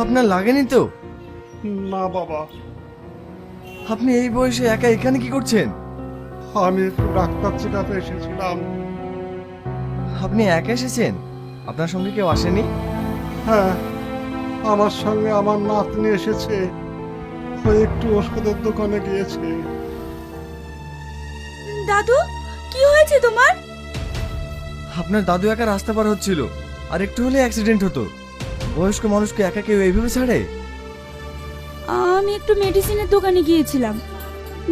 আপনার লাগেনি তো? না বাবা, আপনি এই বয়সে একা এখানে কি করছেন? আমি একটু ডাক্তার চেকআপে এসেছিলাম। আপনি একা এসেছেন? আপনার সঙ্গে কেউ আসেনি? হ্যাঁ, আমার সঙ্গে আমার নাতনি এসেছে। ও একটু ওষুধের দোকানে গিয়েছে। দাদু, কি হয়েছে তোমার? আপনার দাদু একা রাস্তা পার হচ্ছিল, আর একটু হলে অ্যাক্সিডেন্ট হতো। বয়স্ক মানুষকে একা কেউ এইভাবে ছাড়ে? আমি একটু মেডিসিনের দোকানে গিয়েছিলাম।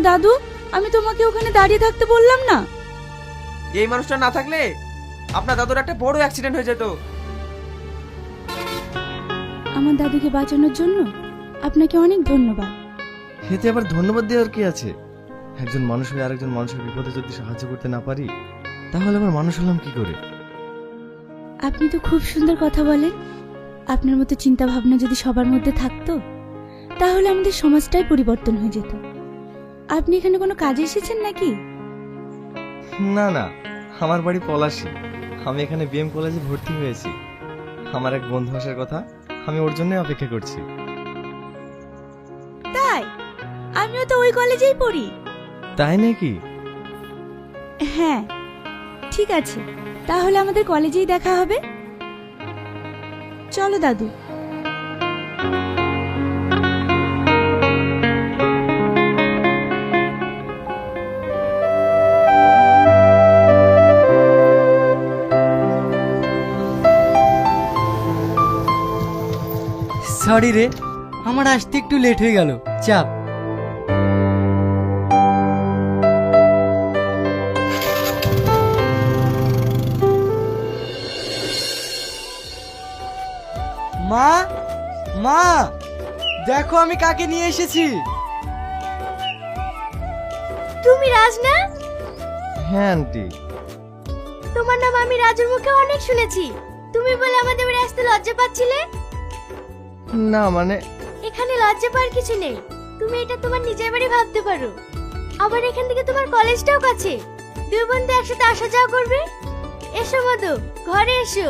দাদু, আমি তোমাকে ওখানে দাঁড়িয়ে থাকতে বললাম না? এই মানুষটা না থাকলে আপনার দাদুর একটা বড় অ্যাক্সিডেন্ট হয়ে যেত। আমার দাদুকে বাঁচানোর জন্য আপনাকে অনেক ধন্যবাদ। এতে আবার ধন্যবাদ দেওয়ার কি আছে? একজন মানুষ হয়ে আরেকজন মানুষের বিপদে যদি সাহায্য করতে না পারি, তাহলে আবার মানুষ হলাম কি করে? আপনি তো খুব সুন্দর কথা বলেন। আপনার মতো চিন্তা ভাবনা যদি সবার মধ্যে থাকতো, তাহলে আমাদের সমাজটাই পরিবর্তন হয়ে যেত। আপনি এখানে কোনো কাজে এসেছেন নাকি? না না, আমার বাড়ি পলাশী। আমি এখানে বিএম কলেজে ভর্তি হয়েছি। আমার এক বন্ধু আসার কথা, আমি ওর জন্যই অপেক্ষা করছি। তাই? আমিও তো ওই কলেজেই পড়ি। তাই নাকি? হ্যাঁ, ঠিক আছে, তাহলে আমাদের কলেজেই দেখা হবে। চলো দাদু। সরি রে, আমার আসতে একটু লেট হয়ে গেল। চাপ। মা, মা, দেখো আমি কাকে নিয়ে এসেছি। তুমি রাজ না? হ্যাঁ আন্টি। তোমার নাম আমি রাজুর মুখে অনেক শুনেছি। তুমি বলে আমাদের বাড়ি আসতে লজ্জা পাচ্ছিলে? না মানে, এখানে লজ্জা পাওয়ার কিছু নেই। তুমি এটা তোমার নিজের বাড়ি ভাবতে পারো। আবার এখান থেকে তোমার কলেজটাও কাছে। দুই বন্ধু একসাথে আসা যাওয়া করবে। এসো মধু, ঘরে এসো।